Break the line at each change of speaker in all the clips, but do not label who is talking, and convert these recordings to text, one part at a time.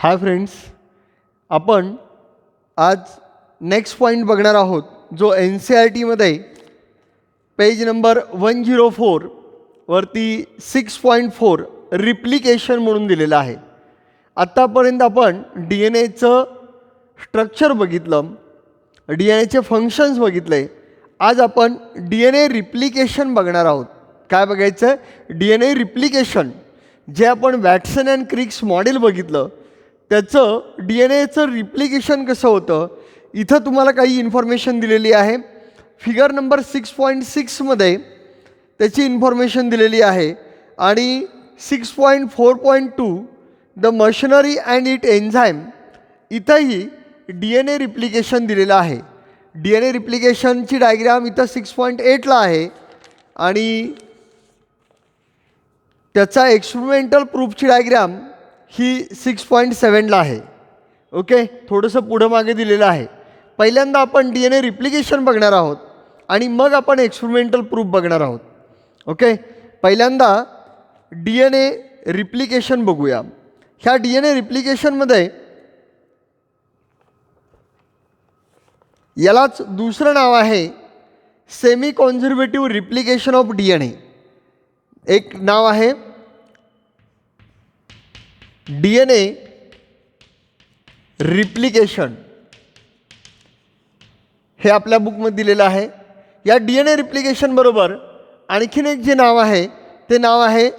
Hi friends, आपण आज next point बघणार आहोत जो एन सी आर टीमध्ये पेज नंबर 104 वरती 6.4 रिप्लिकेशन म्हणून दिलेलं आहे. आत्तापर्यंत आपण डी एन एचं स्ट्रक्चर बघितलं, डी एन एचे फंक्शन्स बघितले. आज आपण डी एन ए रिप्लिकेशन बघणार आहोत. काय बघायचं? D N A replication. जे आपण वॅटसन अँड क्रिक्स मॉडेल बघितलं त्याचं डी एन एचं रिप्लिकेशन कसं होतं, इथं तुम्हाला काही इन्फॉर्मेशन दिलेली आहे. फिगर नंबर 6.6मध्ये त्याची इन्फॉर्मेशन दिलेली आहे आणि 6.4.2 the machinery and it enzyme इथंही डी एन ए रिप्लिकेशन दिलेलं आहे. डी एन ए रिप्लिकेशनची डायग्राम इथं 6.8ला आहे आणि त्याचा एक्सपेरिमेंटल प्रूफची डायग्राम ही 6.7ला आहे. ओके, थोडंसं पुढं मागे दिलेलं आहे. पहिल्यांदा आपण डी एन ए रिप्लिकेशन बघणार आहोत आणि मग आपण एक्सपेरिमेंटल प्रूफ बघणार आहोत. ओके, पहिल्यांदा डी एन ए रिप्लिकेशन बघूया. ह्या डी एन ए रिप्लिकेशनमध्ये यालाच दुसरं नाव आहे semi conservative replication of D N A. एक नाव आहे डी एन ए रिप्लिकेशन, हे आपल्या बुकमध्ये दिलेलं आहे. या डी एन ए रिप्लिकेशन बरोबर आणखीन एक जे नाव आहे ते नाव आहे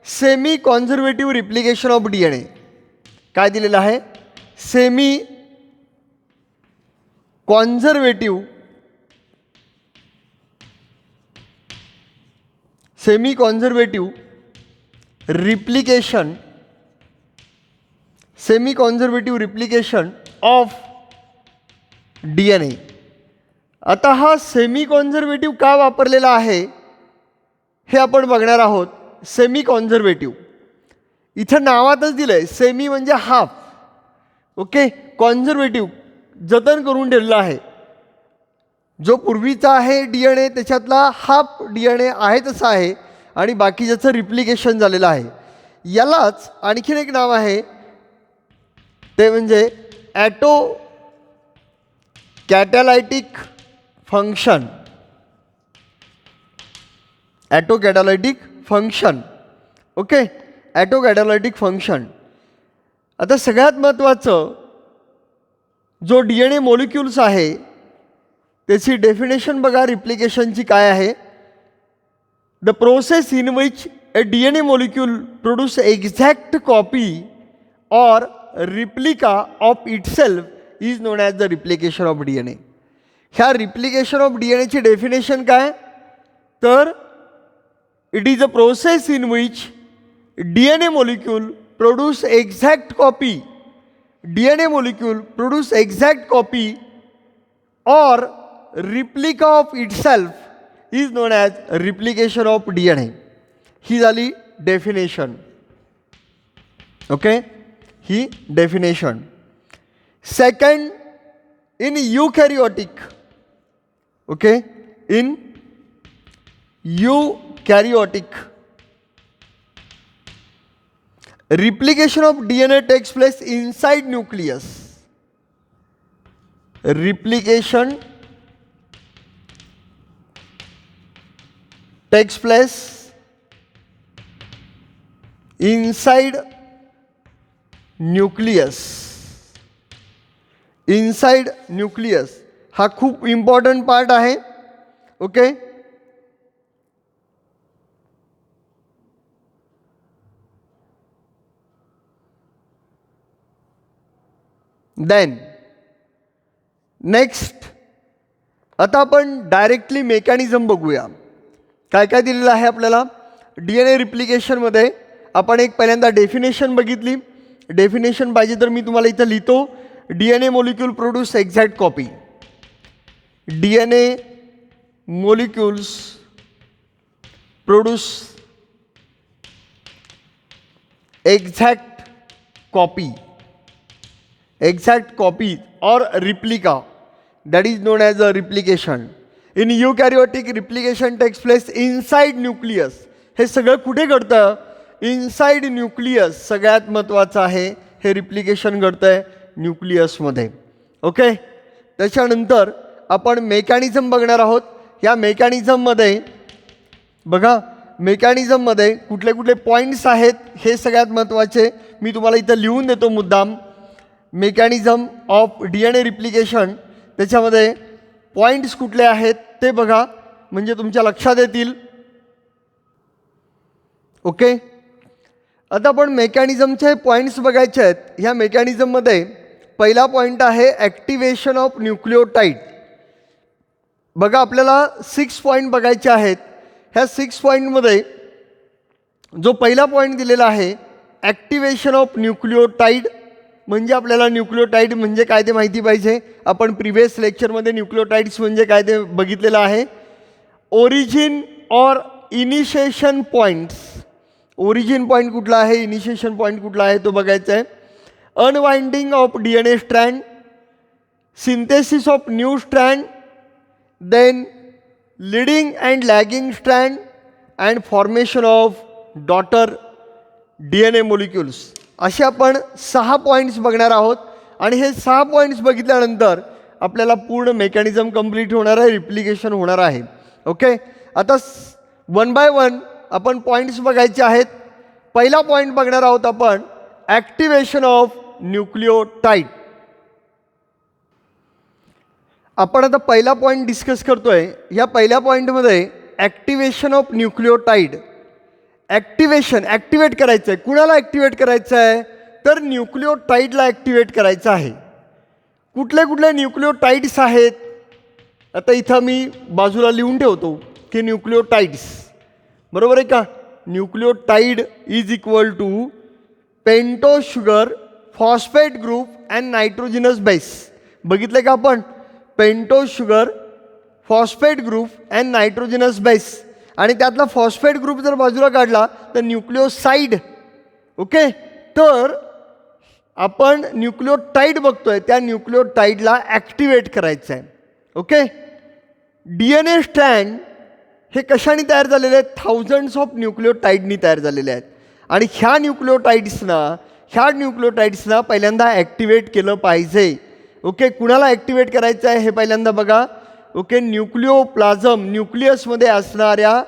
semi conservative replication of D N A. काय दिलेलं आहे? Semi conservative replication of D N A. आता हा सेमी कॉन्झर्वेटिव्ह का वापरलेला आहे हे आपण बघणार आहोत. सेमी कॉन्झर्वेटिव्ह इथं नावातच दिलं आहे. सेमी म्हणजे हाफ. ओके, कॉन्झर्वेटिव्ह जतन करून ठेवलेला आहे. जो पूर्वीचा आहे डी एन ए त्याच्यातला हाफ डी एन ए आहे तसा आहे आणि बाकीच्याचं रिप्लिकेशन झालेलं आहे. यालाच आणखीन एक नाव आहे ते म्हणजे autocatalytic function. Autocatalytic function. Okay, autocatalytic function. आता सगळ्यात महत्त्वाचं जो डी एन ए मॉलिक्युल्स आहे त्याची डेफिनेशन बघा रिप्लिकेशनची काय आहे. The process in which a D N A molecule produce exact copy or replica of itself is known as the replication of D N A. ह्या रिप्लिकेशन ऑफ डी एन एची definition काय? तर it is a process in which D N A molecule produce exact copy. D N A molecule produce exact copy or replica of itself is known as replication of D N ए. ही झाली definition. Okay, ही definition. Second, in eukaryotic. Okay, in eukaryotic replication of DNA takes place inside nucleus. Replication takes place inside nucleus. Inside nucleus हा खूप important part आहे. Okay, then next आता आपण directly mechanism बघूया. काय काय दिलेलं आहे आपल्याला डी एन ए रिप्लिकेशनमध्ये. आपण एक पहिल्यांदा डेफिनेशन बघितली. डेफिनेशन पाहिजे तर मी तुम्हाला इथं लिहितो. D N A molecule produce exact copy. D N A molecules produce exact copy or replica, that is known as a replication. In eukaryotic, replication takes place inside nucleus. हे सगळं कुठे घडतं? Inside nucleus. सगळ्यात महत्त्वाचं आहे हे replication घडतं आहे न्यूक्लियसमध्ये. ओके, त्याच्यानंतर आपण मेकॅनिझम बघणार आहोत. या मेकॅनिझममध्ये बघा, मेकॅनिझममध्ये कुठले कुठले पॉईंट्स आहेत हे सगळ्यात महत्त्वाचे मी तुम्हाला इथं लिहून देतो मुद्दाम. मेकॅनिझम ऑफ DNA रिप्लिकेशन, त्याच्यामध्ये पॉईंट्स कुठले आहेत ते बघा, म्हणजे तुमच्या लक्षात येतील. ओके, आता आपण मेकॅनिझमचे पॉईंट्स बघायचे आहेत. ह्या मेकॅनिझममध्ये पहिला पॉईंट आहे ॲक्टिवेशन ऑफ न्यूक्लिओटाईड. बघा, आपल्याला 6 पॉईंट बघायचे आहेत. ह्या 6 पॉईंटमध्ये जो पहिला पॉईंट दिलेला आहे ॲक्टिवेशन ऑफ न्यूक्लिओटाईड, म्हणजे आपल्याला न्यूक्लिओटाईड म्हणजे काय ते माहिती पाहिजे. आपण प्रिव्हियस लेक्चरमध्ये न्यूक्लिओटाईड्स म्हणजे काय ते बघितलेलं आहे. Origin or initiation points, origin point कुठला आहे, इनिशिएशन पॉईंट कुठला आहे तो बघायचा आहे. Unwinding of DNA strand, synthesis of new strand, then leading and lagging strand and formation of daughter DNA molecules. असे आपण 6 पॉईंट्स बघणार आहोत. आणि हे 6 पॉईंट्स बघितल्यानंतर आपल्याला पूर्ण मेकॅनिझम कंप्लीट होणार आहे, रिप्लिकेशन होणार आहे. ओके, आता 1 बाय 1 आपण पॉईंट्स बघायचे आहेत. पहिला पॉईंट बघणार आहोत आपण ॲक्टिवेशन ऑफ न्यूक्लिओटाईड. आपण आता पहिला पॉईंट डिस्कस करतोय. या पहिल्या पॉईंटमध्ये ॲक्टिवेशन ऑफ न्यूक्लिओटाईड. ॲक्टिवेट करायचं आहे. कुणाला ॲक्टिवेट करायचं आहे, तर न्यूक्लिओटाईडला ॲक्टिवेट करायचं आहे. कुठले कुठले न्यूक्लिओटाईड्स आहेत, आता इथं मी बाजूला लिहून ठेवतो की न्यूक्लिओटाईड्स, बरोबर आहे का. Nucleotide is equal to pentose sugar, phosphate group and nitrogenous base. बघितलं का आपण, pentose sugar, phosphate group and nitrogenous base. आणि त्यातला फॉस्फेट ग्रुप जर बाजूला काढला तर न्यूक्लिओसाईड. ओके, तर आपण न्यूक्लिओटाईड बघतोय, त्या न्यूक्लिओटाईडला ॲक्टिवेट करायचं आहे. ओके, DNA स्ट्रँड हे कशाने तयार झालेले आहेत, थाउजंड्स ऑफ न्यूक्लिओटाईडनी तयार झालेले आहेत. आणि ह्या न्यूक्लिओटाईड्सना पहिल्यांदा ॲक्टिवेट केलं पाहिजे. ओके, कुणाला ॲक्टिवेट करायचं आहे हे पहिल्यांदा बघा. ओके, न्यूक्लिओप्लाझम, न्यूक्लियसमध्ये असणाऱ्या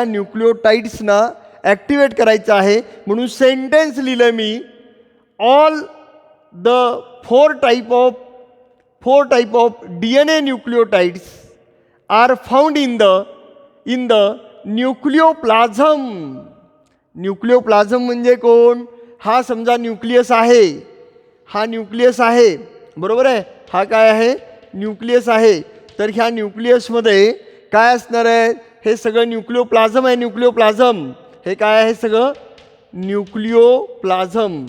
न्यूक्लिओटाईड्सना ॲक्टिवेट करायचं आहे. म्हणून सेंटेन्स लिहिलं मी, all the four type of DNA nucleotides are found in the nucleoplasm. Nucleoplasm म्हणजे कोण, हा समजा न्यूक्लियस आहे, हा न्यूक्लियस आहे, बरोबर आहे. हा काय आहे, न्यूक्लियस आहे. तर ह्या न्यूक्लियसमध्ये काय असणार आहे, हे सगळं न्यूक्लिओप्लाझम आहे. न्यूक्लिओप्लाझम हे काय आहे, सगळं nucleoplasm.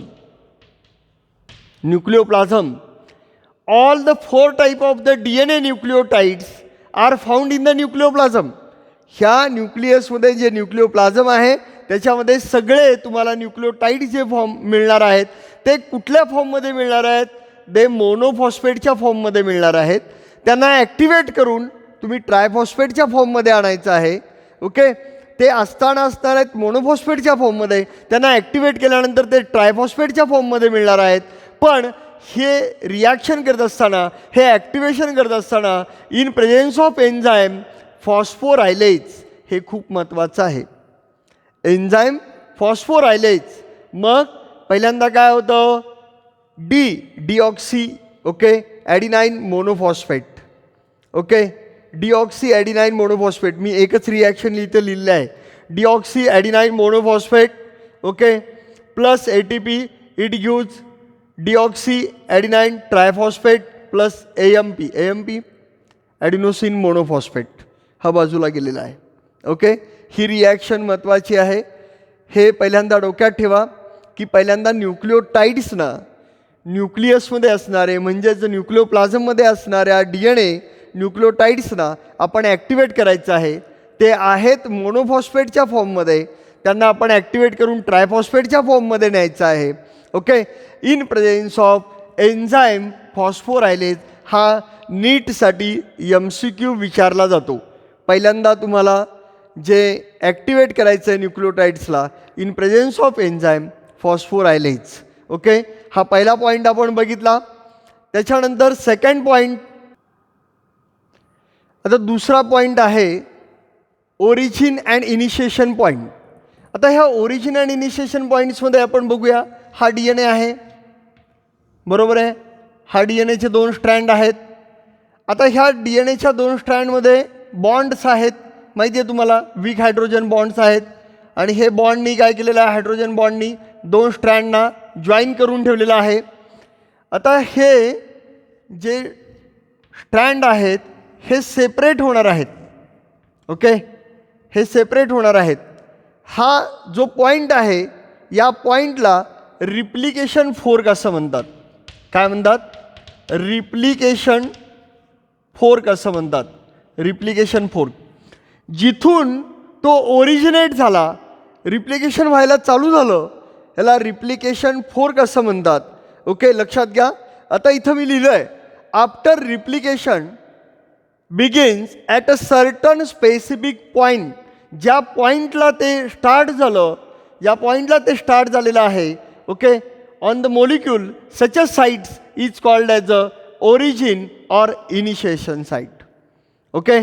All the 4 type of the DNA nucleotides are found in the nucleoplasm. ह्या न्यूक्लियसमध्ये जे न्यूक्लिओप्लाझम आहे त्याच्यामध्ये सगळे तुम्हाला न्यूक्लिओटाईड जे फॉर्म मिळणार आहेत ते कुठल्या फॉर्ममध्ये मिळणार आहेत, ते मोनोफॉस्फेटच्या फॉर्ममध्ये मिळणार आहेत. त्यांना ॲक्टिवेट करून तुम्ही ट्रायफॉस्फेटच्या फॉर्ममध्ये आणायचं आहे. ओके, ते असताना असणार आहेत मोनोफॉस्फेटच्या फॉर्ममध्ये, त्यांना ॲक्टिवेट केल्यानंतर ते ट्रायफॉस्फेटच्या फॉर्ममध्ये मिळणार आहेत. पण हे रिॲक्शन करत असताना, हे ॲक्टिवेशन करत असताना in presence of enzyme phosphorylase, हे खूप महत्त्वाचं आहे. Enzyme phosphorylase. मग पहिल्यांदा काय होतं, deoxy, okay, adenine monophosphate. Okay, deoxy adenine monophosphate, मी एकच रिॲक्शन इथं लिहिलं आहे, deoxy adenine monophosphate. Okay, plus ATP, it gives deoxy adenine triphosphate plus AMP adenosine monophosphate, हा बाजूला गेलेला आहे. ओके, ही रिॲक्शन महत्त्वाची आहे. हे पहिल्यांदा डोक्यात ठेवा की पहिल्यांदा न्यूक्लिओटाईड्सना न्यूक्लियसमध्ये असणारे म्हणजेच न्यूक्लिओप्लाझममध्ये असणाऱ्या DNA न्यूक्लिओटाईड्सना आपण ॲक्टिवेट करायचं आहे. ते आहेत मोनोफॉस्फेटच्या फॉर्ममध्ये, त्यांना आपण ॲक्टिवेट करून ट्रायफॉस्फेटच्या फॉर्ममध्ये न्यायचं आहे. Okay, in presence of enzyme phosphorylase. हा नीटसाठी MCQ विचारला जातो. पहिल्यांदा तुम्हाला जे ॲक्टिवेट करायचं आहे न्यूक्लिओटाईड्सला in presence of enzyme phosphorylase. Okay, हा पहिला पॉईंट आपण बघितला. त्याच्यानंतर सेकंड पॉईंट, आता दुसरा पॉईंट आहे ओरिजिन अँड इनिशिएशन पॉईंट. आता ह्या ओरिजिन अँड इनिशिएशन पॉईंट्समध्ये आपण बघूया. हा DNA आहे, बरोबर आहे. हा DNAचे 2 स्ट्रँड आहेत. आता ह्या DNAच्या 2 स्ट्रँडमध्ये बॉन्ड्स आहेत, माहिती आहे तुम्हाला, वीक हायड्रोजन बॉन्ड्स आहेत. आणि हे बॉन्डनी काय केलेलं आहे, हायड्रोजन बॉन्डनी 2 स्ट्रँडना जॉईन करून ठेवलेलं आहे. आता हे जे स्ट्रँड आहेत हे सेपरेट होणार आहेत. ओके, हे सेपरेट होणार आहेत. हा जो पॉईंट आहे या पॉईंटला रिप्लिकेशन फोर्क असं म्हणतात. काय म्हणतात, रिप्लिकेशन फोर्क असं म्हणतात. रिप्लिकेशन फोर्क, जिथून तो ओरिजिनेट झाला, रिप्लिकेशन व्हायला चालू झालं, याला रिप्लिकेशन फोर्क असं म्हणतात. ओके, लक्षात घ्या. आता इथं मी लिहिलं आहे, after replication begins at a certain specific point. ज्या पॉईंटला ते स्टार्ट झालं, या पॉईंटला ते स्टार्ट झालेलं आहे. Okay, on the molecule such a sites is called as a origin or initiation site. Okay,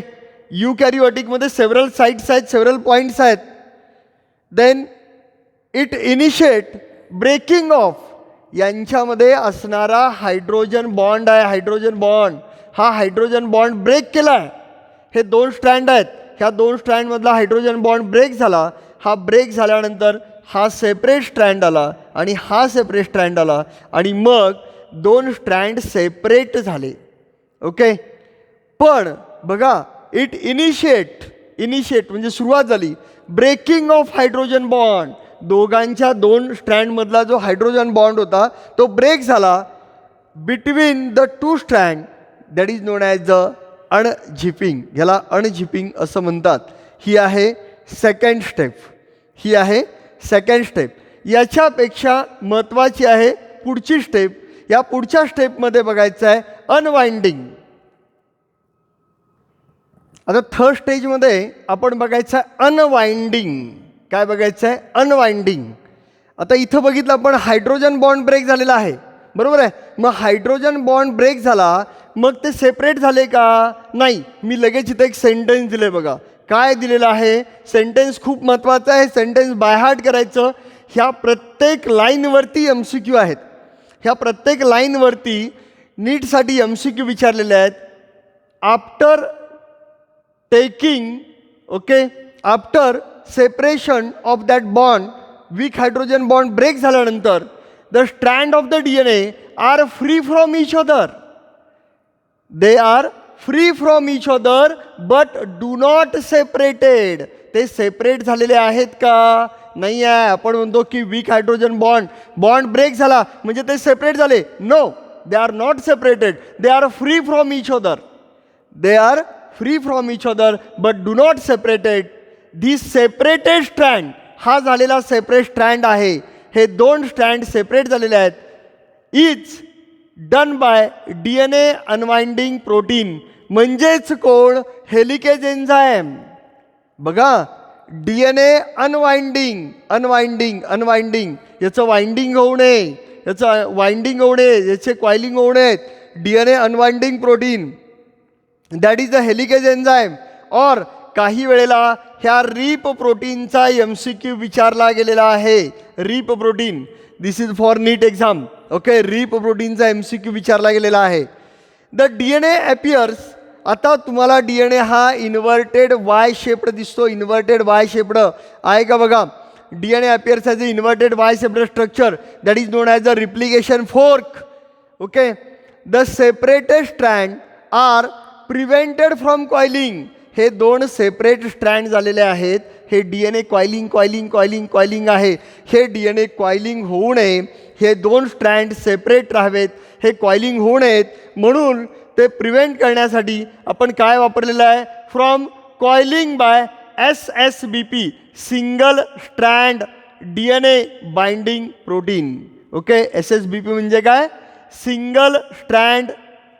युकॅरिओटिकमध्ये सेव्हरल साईट्स आहेत, सेव्हरल पॉईंट्स आहेत. Then it initiate breaking of. यांच्यामध्ये असणारा हायड्रोजन बॉन्ड आहे, हायड्रोजन बॉन्ड, हा हायड्रोजन बॉन्ड ब्रेक केला आहे. हे 2 स्ट्रँड आहेत, ह्या 2 स्ट्रँडमधला हायड्रोजन बॉन्ड ब्रेक झाला. हा ब्रेक झाल्यानंतर हा सेपरेट स्ट्रँड आला आणि हा सेपरेट स्ट्रँड आला आणि मग 2 स्ट्रँड सेपरेट झाले. ओके, पण बघा, इट इनिशिएट म्हणजे सुरुवात झाली. ब्रेकिंग ऑफ हायड्रोजन बॉन्ड, दोघांच्या 2 स्ट्रँडमधला जो हायड्रोजन बॉन्ड होता तो ब्रेक झाला between the 2 strand. That is known as the unzipping. ह्याला अनझिपिंग असं म्हणतात. ही आहे सेकंड स्टेप. ही आहे सेकंड स्टेप. याच्यापेक्षा महत्त्वाची आहे पुढची स्टेप. या पुढच्या स्टेपमध्ये बघायचं आहे अनवाइंडिंग. आता थर्ड स्टेजमध्ये आपण बघायचं आहे अनवाइंडिंग. काय बघायचं आहे, अनवाइंडिंग. आता इथं बघितलं आपण, हायड्रोजन बॉन्ड ब्रेक झालेला आहे, बरोबर आहे. मग हायड्रोजन बॉन्ड ब्रेक झाला, मग ते सेपरेट झाले का, नाही. मी लगेच इथं एक सेंटेन्स दिले बघा. काय दिलेलं आहे, सेंटेन्स खूप महत्त्वाचं आहे, सेंटेन्स बाय हार्ट करायचं. ह्या प्रत्येक लाईनवरती MCQ आहेत. ह्या प्रत्येक लाईनवरती नीटसाठी MCQ विचारलेले आहेत. After taking, okay, after separation of that bond, weak hydrogen bond break झाल्यानंतर the strand of the DNA are free from each other. They are free from each other but do not separated. ते separate झालेले आहेत का, नाही आहे. आपण म्हणतो की वीक हायड्रोजन बॉन्ड ब्रेक झाला म्हणजे ते सेपरेट झाले. No, they are not separated. They are free from each other. They are free from each other but do not separated. This separated strand, हा झालेला सेपरेट स्ट्रँड आहे. हे 2 strand separate झालेले आहेत. Is done by DNA unwinding protein. म्हणजेच कोण, helicase enzyme. बघा, DNA unwinding, याचं वाइंडिंग होऊ नये, याचं वाइंडिंग होऊ नये, याचे कॉइलिंग होऊ नयेत. DNA unwinding protein, that is a helicase enzyme. और काही वेळेला ह्या रीप प्रोटीनचा MCQ विचारला गेलेला आहे. Rep protein, this is for NEET exam. Okay, rep प्रोटीनचा MCQ विचारला गेलेला आहे. The DNA appears. आता तुम्हाला DNA हा इन्व्हर्टेड Y शेप्ड दिसतो. इन्व्हर्टेड Y शेप्ड आहे का बघा. DNA appears as a inverted Y shaped structure, that is known as a replication fork. Okay, the separated strand are prevented from coiling. हे 2 separate strand झालेले आहेत. हे DNA coiling आहे. हे DNA कॉइलिंग होऊ नये, हे 2 स्ट्रँड सेपरेट राहावेत, हे कॉइलिंग होऊ नयेत. म्हणून ते प्रिव्हेंट करण्यासाठी आपण काय वापरलेलं आहे, from coiling by SSBP, single strand DNA binding protein. Okay, SSBP म्हणजे काय, single strand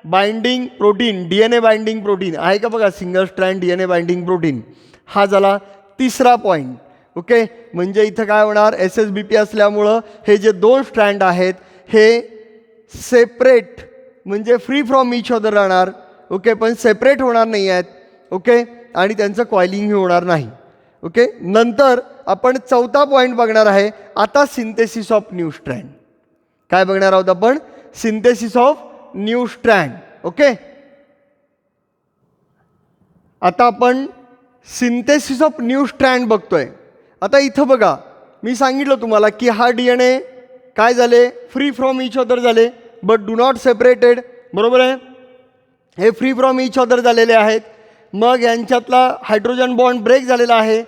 binding protein. DNA binding protein आहे का बघा, single strand DNA binding protein. हा झाला तिसरा पॉईंट. ओके, म्हणजे इथं काय होणार, SSBP असल्यामुळं हे जे 2 स्ट्रँड आहेत हे सेपरेट म्हणजे फ्री फ्रॉम इच अदर राहणार. ओके, पण सेपरेट होणार नाही आहेत. ओके, आणि त्यांचं कॉइलिंगही होणार नाही. ओके, नंतर आपण चौथा पॉईंट बघणार आहे आता, सिंथेसिस ऑफ न्यू स्ट्रँड. काय बघणार आहोत आपण, synthesis of new strand. Okay, आता आपण सिंथेसिस ऑफ न्यू स्ट्रँड बघतोय. आता इथं बघा, मी सांगितलं तुम्हाला की हा DNA काय झाले, फ्री फ्रॉम इच अदर झाले, बट डू नॉट सेपरेटेड. बरोबर आहे, हे फ्री फ्रॉम इच अदर झालेले आहेत. मग यांच्यातला हायड्रोजन बॉन्ड ब्रेक झालेला आहे.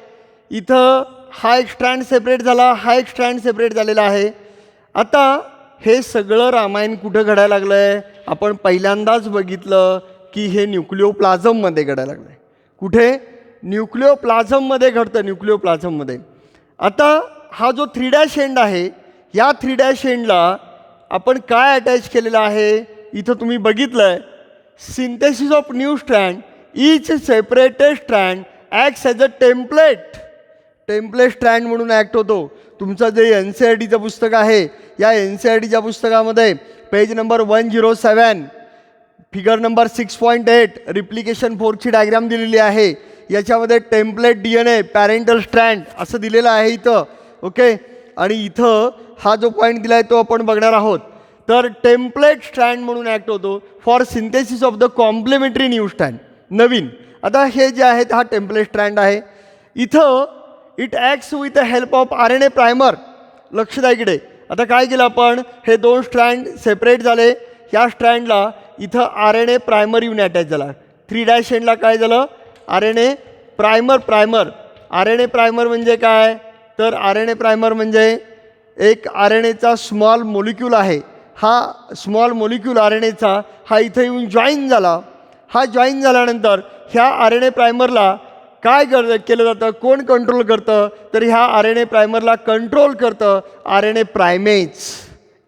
इथं हा एक स्ट्रँड सेपरेट झाला, हा एक स्ट्रँड सेपरेट झालेला आहे. आता हे सगळं रामायण कुठं घडायला लागलं आहे, आपण पहिल्यांदाच बघितलं की हे न्यूक्लिओप्लाझममध्ये घडायला लागलं आहे. कुठे, न्यूक्लिओप्लाझममध्ये घडतं, न्यूक्लिओप्लाझममध्ये. आता हा जो 3' एंड आहे, या 3' एंडला आपण काय अटॅच केलेलं आहे, इथं तुम्ही बघितलं आहे, synthesis of new strand, each separated strand acts as a template. Template strand म्हणून ॲक्ट होतो. तुमचं जे NCERTचं पुस्तक आहे, या NCERTच्या पुस्तकामध्ये page number 107 figure number 6.8 replication 4ची डायग्राम दिलेली आहे. याच्यामध्ये टेम्पलेट DNA पॅरेंटल स्ट्रँड असं दिलेलं आहे इथं. ओके, आणि इथं हा जो पॉईंट दिला आहे तो आपण बघणार आहोत. तर टेम्पलेट स्ट्रँड म्हणून ॲक्ट होतो for synthesis of the complementary new strand, नवीन. आता हे जे आहेत हा टेम्पलेट स्ट्रँड आहे. इथं it acts with the help of RNA primer. लक्ष द्या इकडे. आता काय केलं आपण, हे 2 स्ट्रँड सेपरेट झाले, या स्ट्रँडला इथं RNA प्रायमर येऊन अटॅच झाला. 3' एंडला काय झालं, RNA प्रायमर. RNA प्रायमर म्हणजे काय, तर RNA प्रायमर म्हणजे एक RNAचा स्मॉल मॉलिक्यूल आहे. हा स्मॉल मॉलिक्यूल RNAचा हा इथं येऊन जॉईन झाला. हा जॉईन झाल्यानंतर ह्या RNA प्रायमरला काय केलं जातं, कोण कंट्रोल करतं, तर ह्या RNA प्रायमरला कंट्रोल करतं RNA प्रायमेज.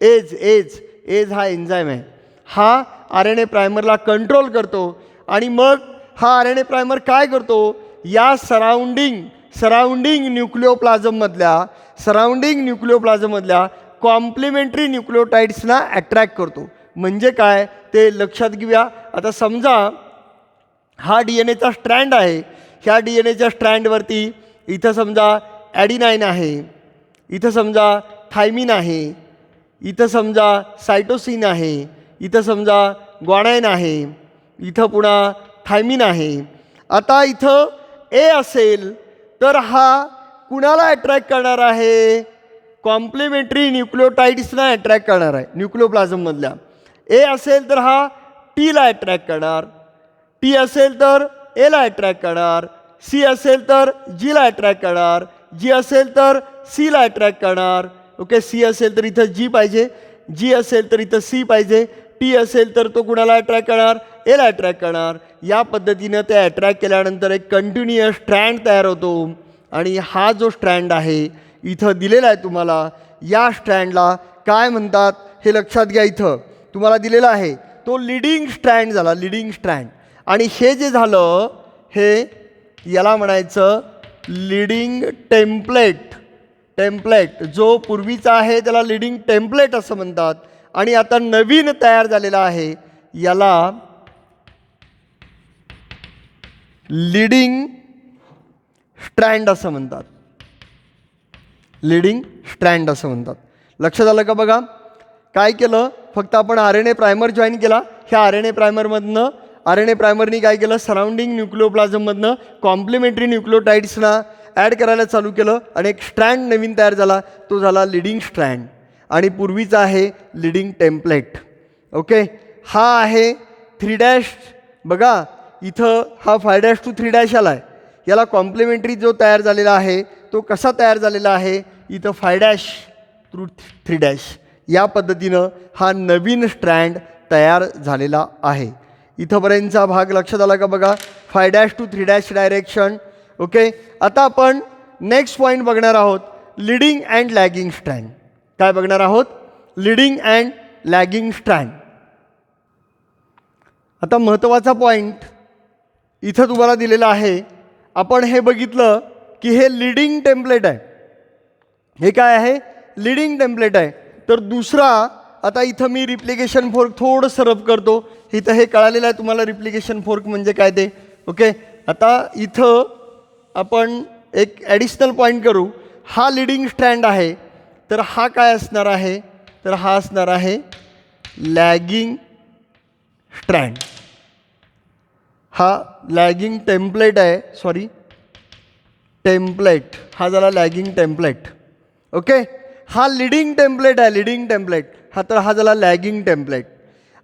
एज हा एन्झाईम आहे, हा RNA प्रायमरला कंट्रोल करतो. आणि मग हा RNA प्रायमर काय करतो, या सराउंडिंग न्यूक्लिओप्लाझममधल्या कॉम्प्लिमेंटरी न्यूक्लिओटाइड्सना अट्रॅक्ट करतो. म्हणजे काय ते लक्षात घेऊया. आता समजा हा DNAचा स्ट्रँड आहे, ह्या DNAच्या स्ट्रँडवरती इथं समजा ॲडिनाइन आहे, इथं समजा थायमिन आहे, इथं समजा सायटोसिन आहे, इथं समजा ग्वानाइन आहे, इथं पुन्हा थायमिन आहे. आता इथं A असेल तर हा कुणाला अट्रॅक्ट करणार आहे, कॉम्प्लिमेंटरी न्यूक्लिओटाइड्सना अट्रॅक्ट करणार आहे न्यूक्लिओप्लाझममधल्या. A असेल तर हा Tला अट्रॅक्ट करणार, T असेल तर Aला अट्रॅक्ट करणार, C असेल तर Gला अट्रॅक्ट करणार, G असेल तर Cला अट्रॅक्ट करणार. ओके, C असेल तर इथं G पाहिजे, G असेल तर इथं C पाहिजे, T असेल तर तो कुणाला अट्रॅक्ट करणार, Aला अट्रॅक्ट करणार. या पद्धतीनं ते अट्रॅक्ट केल्यानंतर एक कंटिन्युअस स्ट्रँड तयार होतो. आणि हा जो स्ट्रँड आहे इथं दिलेला आहे तुम्हाला, या स्ट्रँडला काय म्हणतात हे लक्षात घ्या. इथं तुम्हाला दिलेला आहे तो लीडिंग स्ट्रँड झाला, लीडिंग स्ट्रँड. आणि हे जे झालं हे याला म्हणायचं लीडिंग टेम्पलेट. जो पूर्वीचा आहे त्याला लीडिंग टेम्पलेट असं म्हणतात. आणि आता नवीन तयार झालेला आहे याला लीडिंग स्ट्रँड असं म्हणतात. लीडिंग स्ट्रँड असं म्हणतात. लक्षात आलं का बघा, काय केलं, फक्त आपण RNA प्रायमर जॉईन केला. ह्या RNA प्रायमरनी काय केलं, सराउंडिंग न्यूक्लिओप्लाझममधनं कॉम्प्लिमेंटरी न्यूक्लिओटाइड्सना ॲड करायला चालू केलं आणि एक स्ट्रँड नवीन तयार झाला, तो झाला लीडिंग स्ट्रँड. आणि पूर्वीचा आहे लीडिंग टेम्पलेट. ओके, हा आहे 3' बघा इथं हा 5' to 3' आला आहे. याला कॉम्प्लिमेंटरी जो तयार झालेला आहे तो कसा तयार झालेला आहे, इथं 5' through 3'. या पद्धतीनं हा नवीन स्ट्रँड तयार झालेला आहे. इथंपर्यंतचा भाग लक्षात आला का बघा, 5' to 3' डायरेक्शन. ओके, आता आपण नेक्स्ट पॉईंट बघणार आहोत, लीडिंग अँड लॅगिंग स्ट्रँड. काय बघणार आहोत, लीडिंग अँड लॅगिंग स्ट्रँड. आता महत्त्वाचा पॉईंट इथं तुम्हाला दिलेला आहे. आपण हे बघितलं की हे लीडिंग टेम्पलेट आहे. हे काय आहे? लीडिंग टेम्पलेट आहे. तर दुसरा, आता इथं मी रिप्लिकेशन फोर्क थोडंसं रब करतो. इथं हे कळालेलं आहे तुम्हाला रिप्लिकेशन फोर्क म्हणजे काय ते. ओके, आता इथं आपण एक ॲडिशनल पॉईंट करू. हा लीडिंग स्ट्रँड आहे, तर हा काय असणार आहे? तर हा असणार आहे लॅगिंग स्ट्रँड. हा लॅगिंग टेम्पलेट आहे, सॉरी टेम्पलेट, हा झाला लॅगिंग टेम्पलेट. ओके, हा लीडिंग टेम्पलेट आहे, लीडिंग टेम्पलेट. हा तर हा झाला लॅगिंग टेम्पलेट.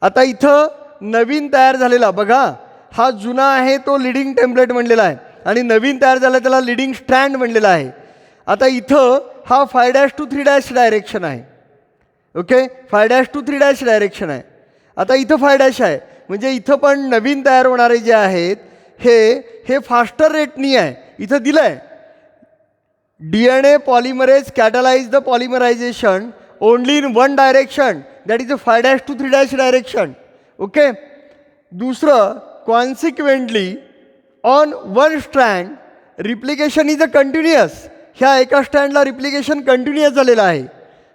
आता इथं नवीन तयार झालेला बघा, हा जुना आहे तो लीडिंग टेम्पलेट म्हणलेला आहे आणि नवीन तयार झाला त्याला लीडिंग स्ट्रँड म्हणलेला आहे. आता इथं हा 5' to 3' डायरेक्शन आहे. ओके, 5' to 3' डायरेक्शन आहे. आता इथं 5' आहे म्हणजे इथं पण नवीन तयार होणारे जे आहेत हे फास्टर रेटनी आहे. इथं दिलं आहे DNA polymerase catalyse the polymerisation only in one direction, that is a 5' to 3' direction. Okay, दुसरं consequently on one strand replication is a continuous. ह्या एका स्टँडला रिप्लिकेशन कंटिन्युअस झालेलं आहे.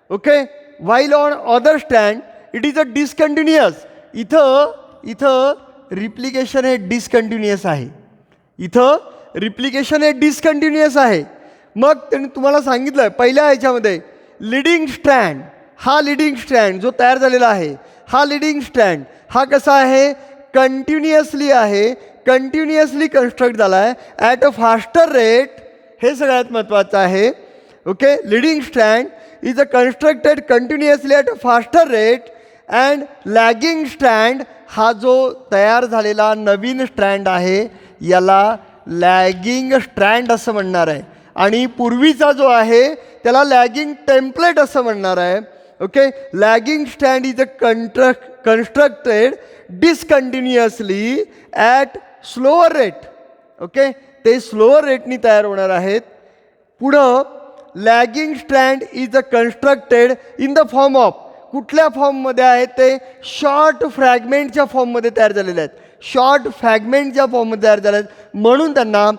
Okay, while on other stand it is a discontinuous. इथं replication हे discontinuous आहे. इथं रिप्लिकेशन हे डिसकंटिन्युअस आहे. मग त्यांनी तुम्हाला सांगितलं पहिल्या ह्याच्यामध्ये लीडिंग स्ट्रँड, हा लीडिंग स्ट्रँड जो तयार झालेला आहे, हा लीडिंग स्ट्रँड हा कसा आहे? कंटिन्युअसली आहे, कंटिन्युअसली कन्स्ट्रक्ट झाला आहे ॲट अ फास्टर रेट. हे सगळ्यात महत्त्वाचं आहे. Okay, leading strand is a constructed continuously at a faster rate and lagging strand हा जो तयार झालेला नवीन स्ट्रँड आहे याला लॅगिंग स्ट्रँड असं म्हणणार आहे आणि पूर्वीचा जो आहे त्याला लॅगिंग टेम्पलेट असं म्हणणार आहे. Okay, lagging strand is a constructed discontinuously at slower rate. Okay, ते स्लोअर रेटनी तयार होणार आहेत. पुढं lagging strand is a constructed in the form of, कुठल्या फॉर्ममध्ये आहेत ते? शॉर्ट फ्रॅगमेंटच्या फॉर्ममध्ये तयार झालेले आहेत. शॉर्ट फ्रॅगमेंटच्या फॉर्ममध्ये तयार झाले आहेत म्हणून त्यांना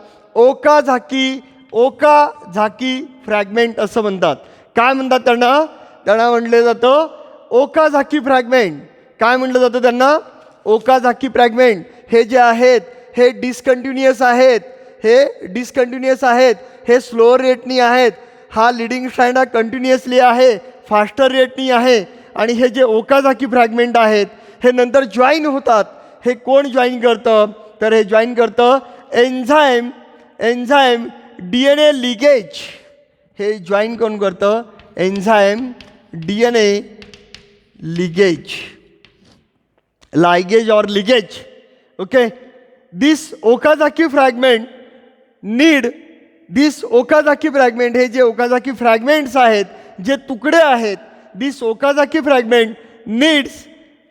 ओकाझाकी फ्रॅगमेंट असं म्हणतात. काय म्हणतात त्यांना म्हटलं जातं ओकाझाकी फ्रॅगमेंट. काय म्हटलं जातं त्यांना? ओकाझाकी फ्रॅगमेंट. हे जे आहेत हे डिसकंटिन्युअस आहेत, हे स्लोअर रेटनी आहेत. हा लीडिंग स्ट्रँड हा कंटिन्युअसली आहे, फास्टर रेटनी आहे आणि हे जे ओकाझाकी फ्रॅगमेंट आहेत हे नंतर जॉईन होतात. हे कोण जॉईन करतं? तर हे जॉईन करतं एन्झाईम DNA लिगेज. हे जॉईन कोण करतं? Enzyme DNA ligase, ligase or ligase. Okay, this Okazaki fragment हे जे ओकाझाकी फ्रॅगमेंट्स आहेत, जे तुकडे आहेत, this Okazaki fragment needs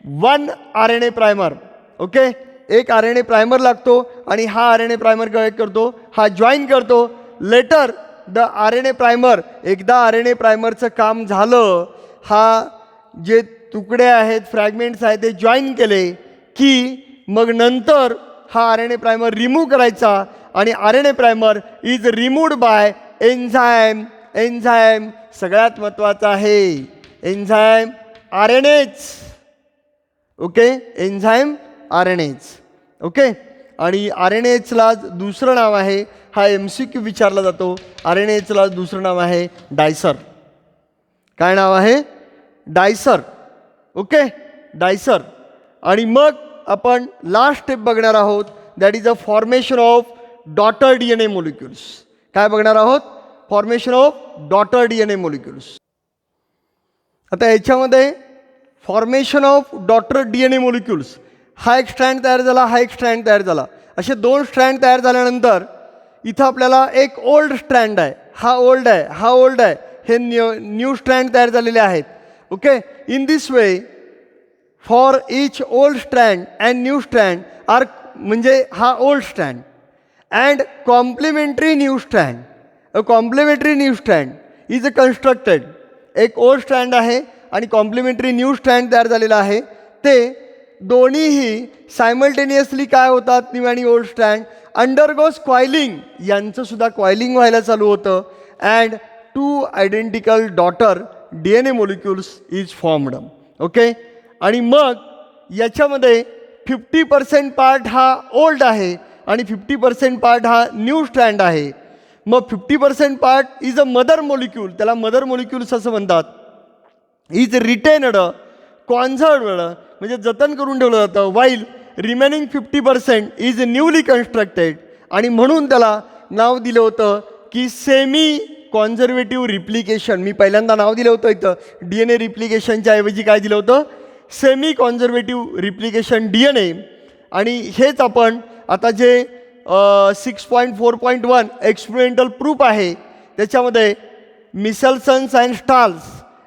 one RNA primer. Okay, एक RNA प्रायमर लागतो आणि हा RNA प्रायमर काय करतो? हा जॉईन करतो. लेटर द RNA प्रायमर, एकदा RNA प्रायमरचं काम झालं, हा जे तुकडे आहेत, फ्रॅगमेंट्स आहेत ते जॉईन केले की मग नंतर हा RNA प्रायमर रिमूव्ह करायचा आणि RNA primer is removed by enzyme. सगळ्यात महत्त्वाचं आहे enzyme RNAs. Okay, enzyme RNAs. Okay, आणि RNAsला दुसरं नाव आहे, हा MCQ विचारला जातो, RNAsला दुसरं नाव आहे डायसर. काय नाव आहे? डायसर. ओके, डायसर. आणि मग आपण लास्ट स्टेप बघणार आहोत, that is a formation of daughter DNA molecules. काय बघणार आहोत? Formation of daughter DNA molecules. आता याच्यामध्ये formation of daughter DNA molecules, हा एक स्ट्रँड तयार झाला, हा एक स्ट्रँड तयार झाला. असे दोन स्ट्रँड तयार झाल्यानंतर इथं आपल्याला एक ओल्ड स्ट्रँड आहे, हा ओल्ड आहे, हे न्यू स्ट्रँड तयार झालेले आहेत. Okay, in this way for each old strand and new strand are, म्हणजे हा old strand and complementary new strand. A complementary new strand is a constructed. एक ओल्ड स्ट्रँड आहे आणि कॉम्प्लिमेंटरी न्यू स्ट्रँड तयार झालेला आहे. ते दोन्हीही सायमल्टेनियसली काय होतात? न्यू आणि ओल्ड स्ट्रँड अंडरगोज कॉइलिंग, यांचं सुद्धा कॉइलिंग व्हायला चालू होतं. And 2 identical daughter DNA molecules is formed. Okay. आणि मग याच्यामध्ये 50% पार्ट हा ओल्ड आहे आणि 50% पार्ट हा न्यू स्ट्रँड आहे. मग 50% part is a mother molecule, त्याला मदर मोलिक्युल्स असं म्हणतात. इज रिटेनड, कॉन्झर्वड म्हणजे जतन करून ठेवलं जातं. While remaining 50% is newly constructed, आणि म्हणून त्याला नाव दिलं होतं की सेमी कॉन्झर्वेटिव्ह रिप्लिकेशन. मी पहिल्यांदा नाव दिलं होतं इथं DNA रिप्लिकेशनच्या ऐवजी काय दिलं होतं, सेमी कॉन्झर्वेटिव्ह रिप्लिकेशन DNA. आणि हेच आपण आता जे 6.4.1 एक्सपेरिमेंटल प्रूफ आहे त्याच्यामध्ये Meselson's and Stahl's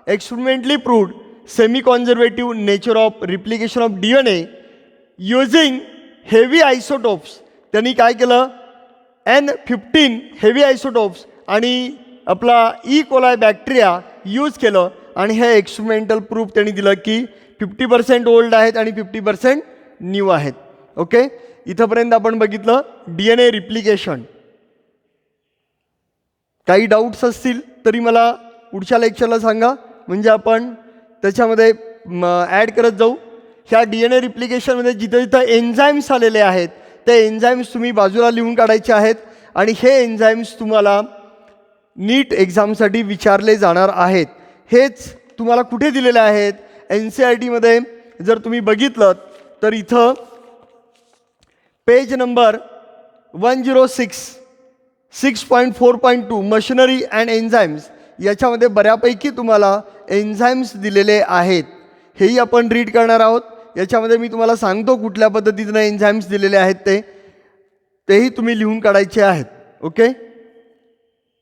experimentally proved semiconservative nature of replication of DNA using heavy isotopes. त्यांनी काय केलं, N15 हेवी आयसोटोप्स आणि आपला E. coli बॅक्टेरिया यूज केलं, आणि हे एक्सपेरिमेंटल प्रूफ त्यांनी दिलं की 50% ओल्ड आहेत आणि 50% न्यू आहेत. ओके. इथंपर्यंत आपण बघितलं DNA रिप्लिकेशन. काही डाऊट्स असतील तरी मला पुढच्या लेक्चरला सांगा, म्हणजे आपण त्याच्यामध्ये ॲड करत जाऊ. ह्या DNA रिप्लिकेशनमध्ये जिथं जिथं एन्झाईम्स आलेले आहेत ते एन्झाईम्स तुम्ही बाजूला लिहून काढायचे आहेत, आणि हे एन्झाईम्स तुम्हाला नीट एक्झामसाठी विचारले जाणार आहेत. हेच तुम्हाला कुठे दिलेले आहेत, NCERTमध्ये जर तुम्ही बघितलं तर इथं page number 106 6.4.2 machinery and enzymes, याच्यामध्ये बऱ्यापैकी तुम्हाला एन्झाईम्स दिलेले आहेत. हेही आपण रीड करणार आहोत. याच्यामध्ये मी तुम्हाला सांगतो कुठल्या पद्धतीनं एन्झाईम्स दिलेले आहेत तेही तुम्ही लिहून काढायचे आहेत. ओके.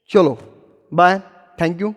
चलो बाय, थँक्यू.